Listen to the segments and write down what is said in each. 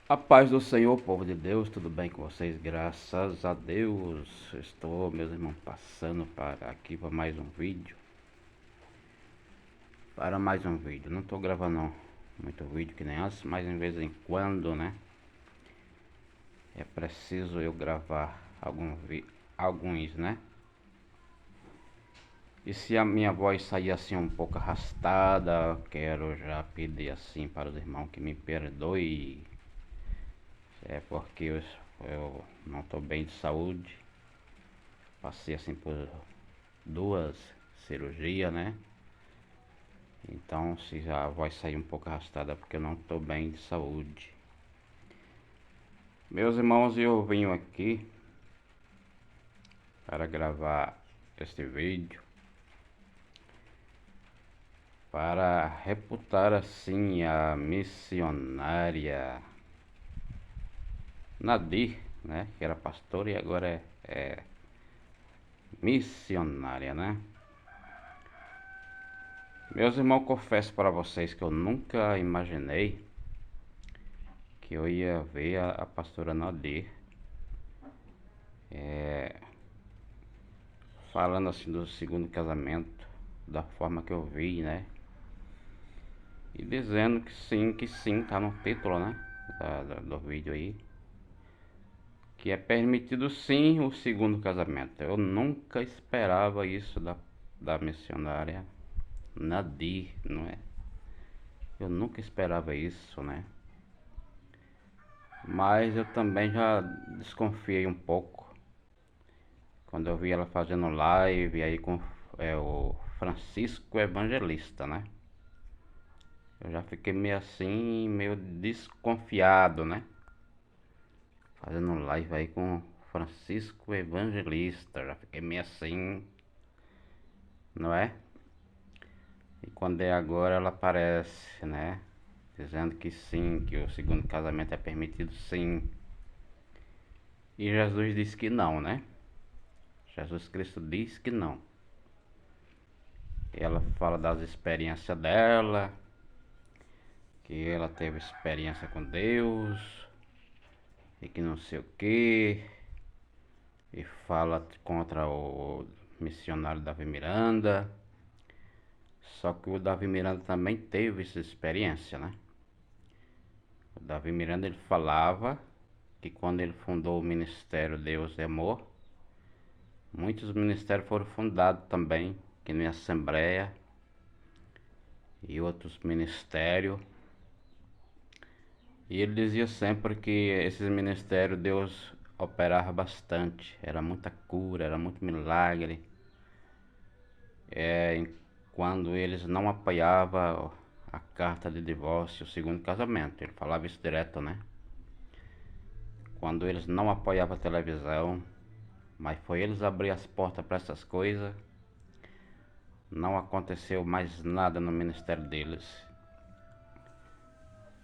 A paz do Senhor, povo de Deus, tudo bem com vocês? Graças a Deus. Estou, meus irmãos, passando para aqui para mais um vídeo. Não estou gravando muito vídeo que nem antes, mas de vez em quando, né? É preciso eu gravar alguns, né? E se a minha voz sair assim um pouco arrastada, quero já pedir assim para os irmãos que me perdoem. É porque eu não estou bem de saúde. Passei assim por duas cirurgias, né? Então se a voz sair um pouco arrastada porque eu não estou bem de saúde. Meus irmãos, eu venho aqui para gravar este vídeo para reputar assim a missionária Nadir, né? Que era pastora e agora é missionária, né? Meus irmãos, confesso para vocês que eu nunca imaginei que eu ia ver a pastora Nadir falando assim do segundo casamento, da forma que eu vi, né? E dizendo que sim, tá no título, né? Do vídeo aí. Que é permitido sim o segundo casamento. Eu nunca esperava isso da missionária Nadir, não é? Eu nunca esperava isso, né? Mas eu também já desconfiei um pouco quando eu vi ela fazendo live aí com o Francisco Evangelista, né? Eu já fiquei meio assim, meio desconfiado, né? Fazendo live aí com Francisco Evangelista, já fiquei meio assim, não é? E quando é agora ela aparece, né? Dizendo que sim, que o segundo casamento é permitido sim. E Jesus disse que não, né? Jesus Cristo diz que não. Ela fala das experiências dela, que ela teve experiência com Deus e que não sei o que, e fala contra o missionário Davi Miranda. Só que o Davi Miranda também teve essa experiência, né? O Davi Miranda ele falava que quando ele fundou o Ministério Deus e Amor, muitos ministérios foram fundados também, que nem Assembleia e outros ministérios. E ele dizia sempre que esses ministérios Deus operava bastante, era muita cura, era muito milagre. Quando eles não apoiavam a carta de divórcio, o segundo casamento, ele falava isso direto, né? Quando eles não apoiavam a televisão, mas foi eles abrir as portas para essas coisas, não aconteceu mais nada no ministério deles.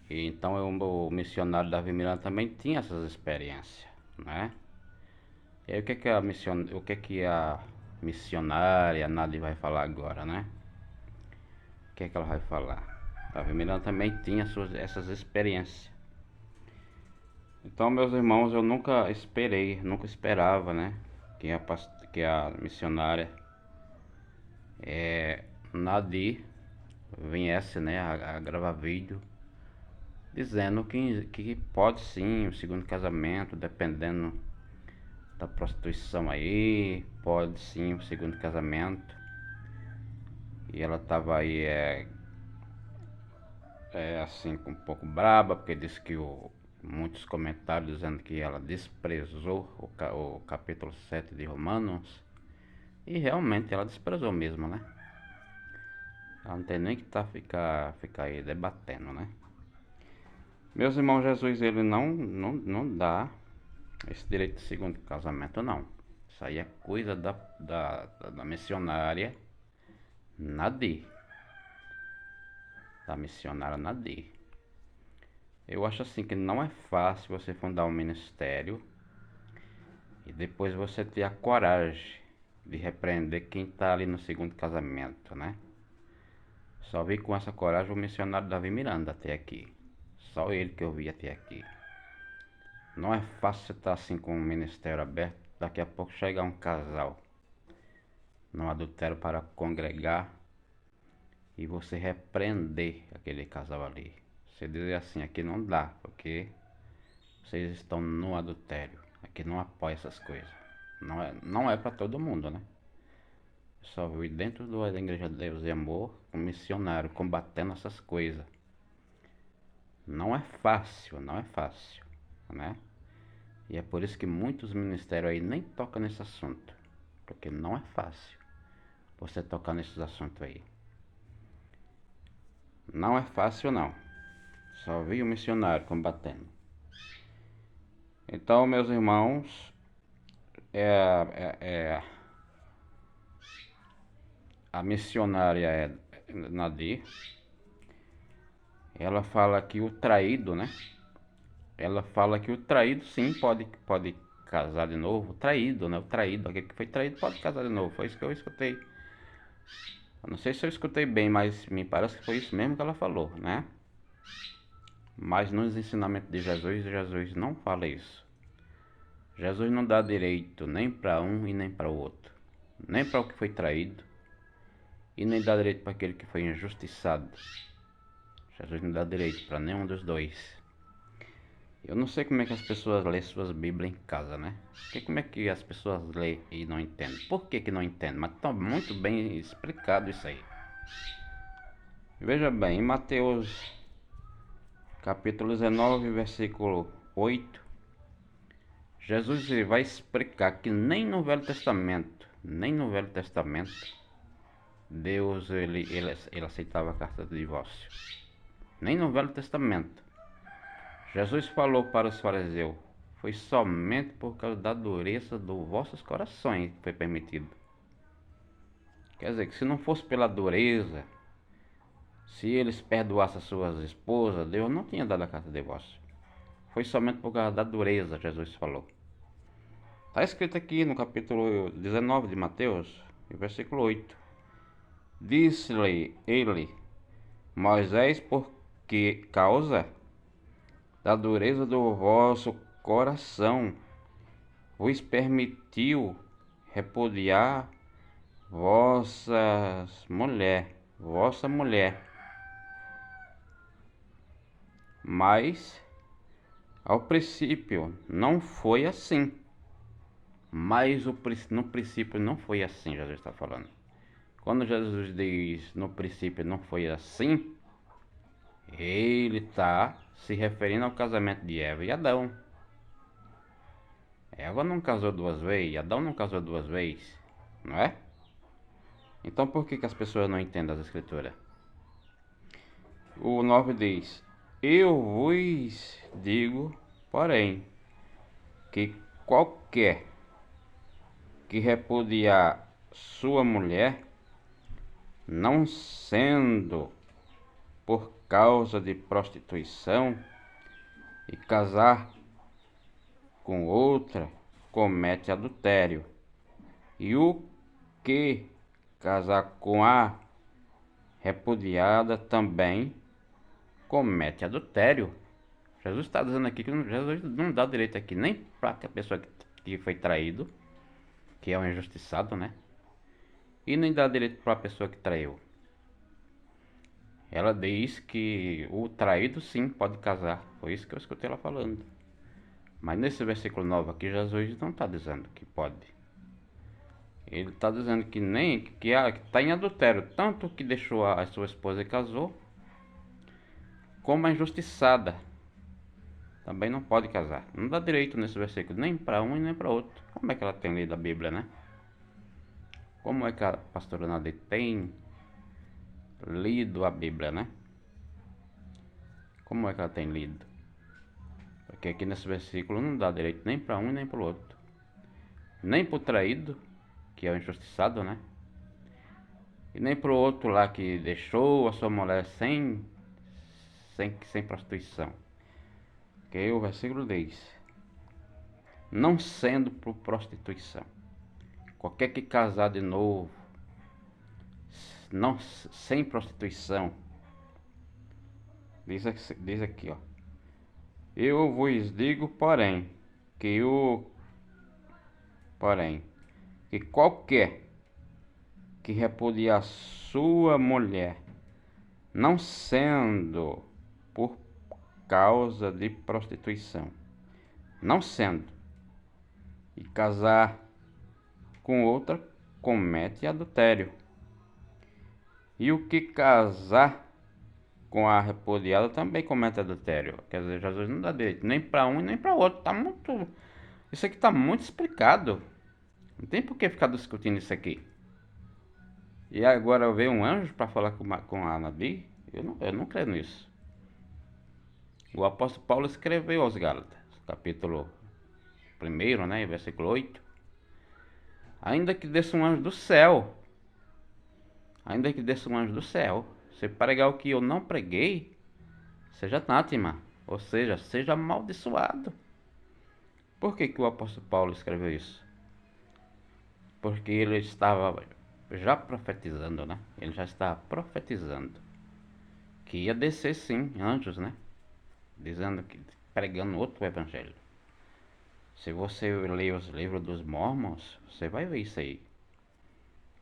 E então o missionário Davi Miranda também tinha essas experiências, né? E aí o que a missionária Nadia vai falar agora, né? O que ela vai falar? Davi Miranda também tinha essas experiências. Então, meus irmãos, eu nunca esperava, né? Que a missionária Nadir viesse, né, a gravar vídeo dizendo que pode sim o segundo casamento, dependendo da prostituição aí, pode sim o segundo casamento. E ela tava aí assim um pouco braba, porque disse que muitos comentários dizendo que ela desprezou o capítulo 7 de Romanos. E realmente ela desprezou mesmo, né? Ela não tem nem que ficar aí debatendo, né? Meus irmãos, Jesus ele não dá esse direito de segundo casamento, não. Isso aí é coisa da missionária Nadir. Da missionária Nadir. Eu acho assim que não é fácil você fundar um ministério e depois você ter a coragem de repreender quem está ali no segundo casamento, né? Só vi com essa coragem o missionário Davi Miranda até aqui. Só ele que eu vi até aqui. Não é fácil você estar assim com o ministério aberto, daqui a pouco chegar um casal no adultério para congregar e você repreender aquele casal ali. Você dizer assim, aqui não dá, porque vocês estão no adultério. Aqui não apoia essas coisas. Não é para todo mundo, né? Eu só vi dentro da Igreja de Deus e Amor um missionário combatendo essas coisas. Não é fácil, né? E é por isso que muitos ministérios aí nem tocam nesse assunto. Porque não é fácil você tocar nesses assuntos aí. Não é fácil não. Só vi o missionário combatendo. Então, meus irmãos, a missionária Nadir, ela fala que o traído, né? Ela fala que o traído sim pode casar de novo. O traído, né? O traído, aquele que foi traído pode casar de novo. Foi isso que eu escutei. Eu não sei se eu escutei bem, mas me parece que foi isso mesmo que ela falou, né? Mas nos ensinamentos de Jesus, Jesus não fala isso. Jesus não dá direito nem para um e nem para o outro. Nem para o que foi traído e nem dá direito para aquele que foi injustiçado. Jesus não dá direito para nenhum dos dois. Eu não sei como é que as pessoas lêem suas Bíblias em casa, né? Porque como é que as pessoas lêem e não entendem? Por que não entendem? Mas está muito bem explicado isso aí. Veja bem, em Mateus capítulo 19, versículo 8, Jesus vai explicar que nem no Velho Testamento, Deus ele aceitava a carta de divórcio. Nem no Velho Testamento. Jesus falou para os fariseus, foi somente por causa da dureza dos vossos corações que foi permitido. Quer dizer, que se não fosse pela dureza, se eles perdoassem as suas esposas, Deus não tinha dado a carta de divórcio. Foi somente por causa da dureza, Jesus falou. Está escrito aqui no capítulo 19 de Mateus, versículo 8. Disse-lhe ele, Moisés, por que causa da dureza do vosso coração vos permitiu repudiar vossa mulher. Mas ao princípio não foi assim. No princípio não foi assim, Jesus está falando. Quando Jesus diz no princípio não foi assim, ele está se referindo ao casamento de Eva e Adão. Eva não casou duas vezes, Adão não casou duas vezes, não é? Então por que as pessoas não entendem as escrituras? O 9 diz, eu vos digo, porém, que qualquer que repudiar sua mulher, não sendo por causa de prostituição, e casar com outra, comete adultério. E o que casar com a repudiada também comete adultério. Jesus está dizendo aqui que Jesus não dá direito aqui nem para a pessoa que foi traído, que é um injustiçado, né? E nem dá direito para a pessoa que traiu. Ela diz que o traído sim pode casar. Foi isso que eu escutei ela falando. Mas nesse versículo 9 aqui, Jesus não está dizendo que pode. Ele está dizendo que nem que está em adultério, tanto que deixou a sua esposa e casou, como a injustiçada também não pode casar. Não dá direito nesse versículo nem para um e nem para outro. Como é que ela tem lido a Bíblia, né? Como é que a pastora Nadir tem lido a Bíblia, né? Como é que ela tem lido? Porque aqui nesse versículo não dá direito nem para um e nem para o outro. Nem para o traído, que é o injustiçado, né? E nem para o outro lá que deixou a sua mulher sem prostituição. Que o versículo diz, não sendo por prostituição. Qualquer que casar de novo, não, sem prostituição, diz aqui, ó, Eu vos digo, que o porém, que qualquer que repudiar sua mulher, não sendo por causa de prostituição, não sendo, e casar com outra, comete adultério. E o que casar com a repudiada também comete adultério. Quer dizer, Jesus não dá direito nem para um e nem para outro. Isso aqui está muito explicado. Não tem por que ficar discutindo isso aqui. E agora veio um anjo para falar com a Nabi? Eu não creio nisso. O apóstolo Paulo escreveu aos Gálatas, capítulo 1, né, versículo 8. Ainda que desça um anjo do céu, ainda que desça um anjo do céu, se pregar o que eu não preguei, seja anátema, ou seja, seja amaldiçoado. Por que o apóstolo Paulo escreveu isso? Porque ele estava já profetizando, né? Ele já estava profetizando que ia descer sim anjos, né? Dizendo que pregando outro evangelho. Se você ler os livros dos Mormons, você vai ver isso aí.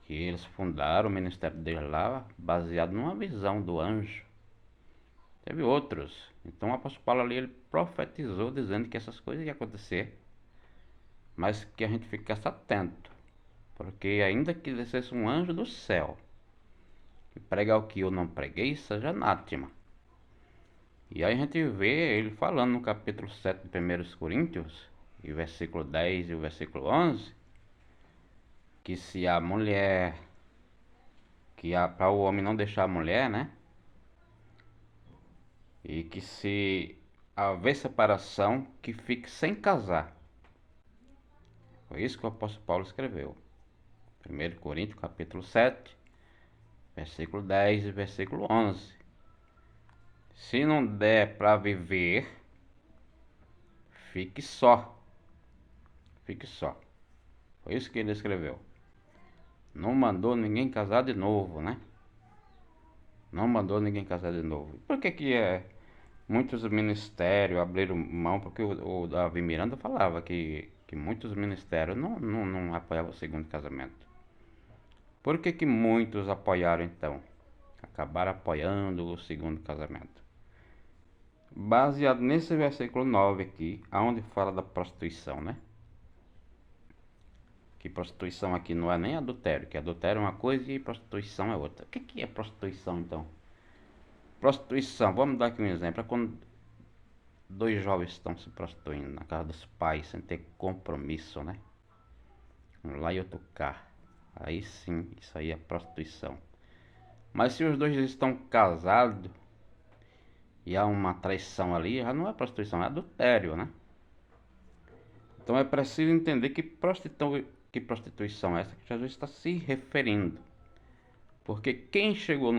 Que eles fundaram o ministério deles lá baseado numa visão do anjo. Teve outros. Então o apóstolo Paulo ali ele profetizou dizendo que essas coisas iam acontecer. Mas que a gente ficasse atento. Porque ainda que descesse um anjo do céu e pregar o que eu não preguei, seja anátema. E aí a gente vê ele falando no capítulo 7 de 1 Coríntios, e versículo 10 e o versículo 11, que se a mulher, para o homem não deixar a mulher, né? E que se haver separação, que fique sem casar. Foi isso que o apóstolo Paulo escreveu. 1 Coríntios capítulo 7, versículo 10 e versículo 11. Se não der para viver, fique só. Fique só. Foi isso que ele escreveu. Não mandou ninguém casar de novo, né? Não mandou ninguém casar de novo. Por que muitos ministérios abriram mão? Porque o Davi Miranda falava que muitos ministérios não apoiavam o segundo casamento. Por que muitos apoiaram então? Acabaram apoiando o segundo casamento. Baseado nesse versículo 9 aqui, onde fala da prostituição, né? Que prostituição aqui não é nem adultério, que adultério é uma coisa e prostituição é outra. O que é prostituição então? Prostituição, vamos dar aqui um exemplo, é quando dois jovens estão se prostituindo na casa dos pais sem ter compromisso, né? Um lá e outro cá. Aí sim, isso aí é prostituição. Mas se os dois estão casados e há uma traição ali, já não é prostituição, é adultério, né? Então é preciso entender que prostituição é essa que Jesus está se referindo. Porque quem chegou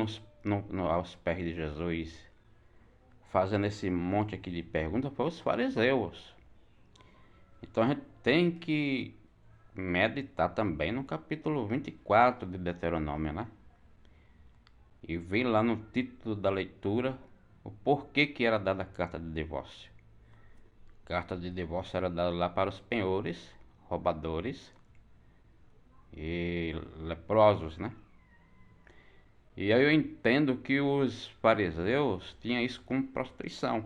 aos pés de Jesus fazendo esse monte aqui de perguntas foi os fariseus. Então a gente tem que meditar também no capítulo 24 de Deuteronômio, né? E ver lá no título da leitura o porquê que era dada a carta de divórcio. A carta de divórcio era dada lá para os penhores, roubadores e leprosos, né? E aí eu entendo que os fariseus tinham isso como prostituição.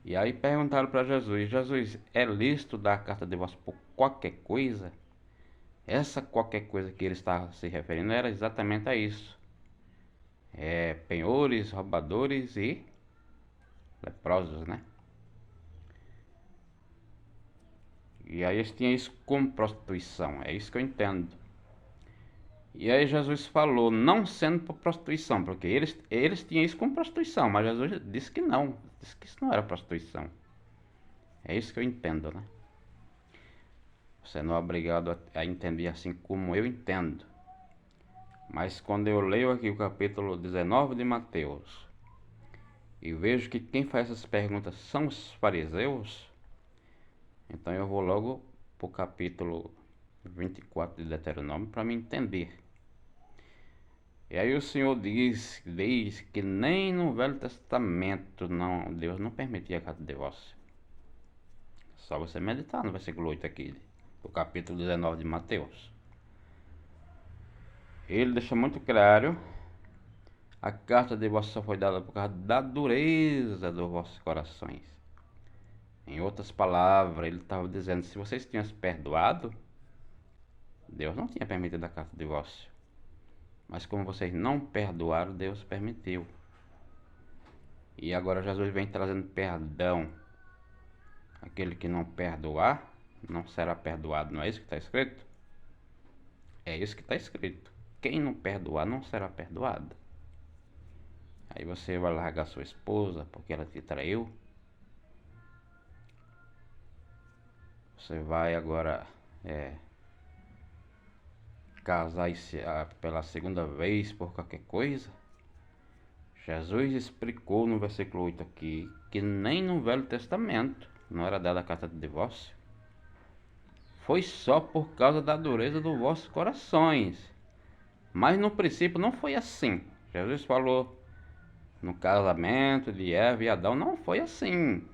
E aí perguntaram para Jesus: Jesus, é lícito dar a carta de divórcio por qualquer coisa? Essa qualquer coisa que ele estava se referindo era exatamente a isso. Penhores, roubadores e leprosos, né? E aí eles tinham isso como prostituição, é isso que eu entendo. E aí Jesus falou, não sendo por prostituição, porque eles tinham isso como prostituição, mas Jesus disse que não, disse que isso não era prostituição. É isso que eu entendo, né? Você não é obrigado a entender assim como eu entendo. Mas quando eu leio aqui o capítulo 19 de Mateus e vejo que quem faz essas perguntas são os fariseus, então eu vou logo para o capítulo 24 de Deuteronômio para me entender. E aí o Senhor diz que nem no Velho Testamento Deus não permitia a carta de divórcio. Só você meditar no versículo 8 aqui, do capítulo 19 de Mateus. Ele deixa muito claro: a carta de divórcio só foi dada por causa da dureza dos vossos corações. Em outras palavras, ele estava dizendo: se vocês tinham se perdoado, Deus não tinha permitido a carta de divórcio. Mas como vocês não perdoaram, Deus permitiu. E agora Jesus vem trazendo perdão. Aquele que não perdoar, não será perdoado. Não é isso que está escrito? É isso que está escrito. Quem não perdoar, não será perdoado. Aí você vai largar sua esposa porque ela te traiu. Você vai agora casar pela segunda vez por qualquer coisa. Jesus explicou no versículo 8 aqui que nem no Velho Testamento não era dada a carta de divórcio. Foi só por causa da dureza dos vossos corações. Mas no princípio não foi assim. Jesus falou no casamento de Eva e Adão, não foi assim.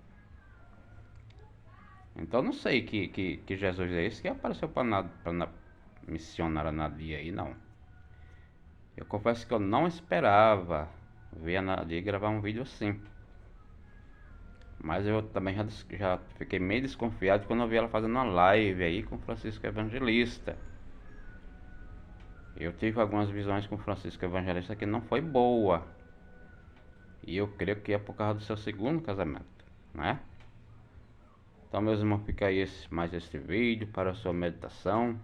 Então não sei que Jesus é esse que apareceu para missionar a Nadia aí, não. Eu confesso que eu não esperava ver a Nadia gravar um vídeo assim. Mas eu também já fiquei meio desconfiado quando eu vi ela fazendo uma live aí com Francisco Evangelista. Eu tive algumas visões com Francisco Evangelista que não foi boa. E eu creio que é por causa do seu segundo casamento, né? Então, meus irmãos, fica aí mais este vídeo para a sua meditação.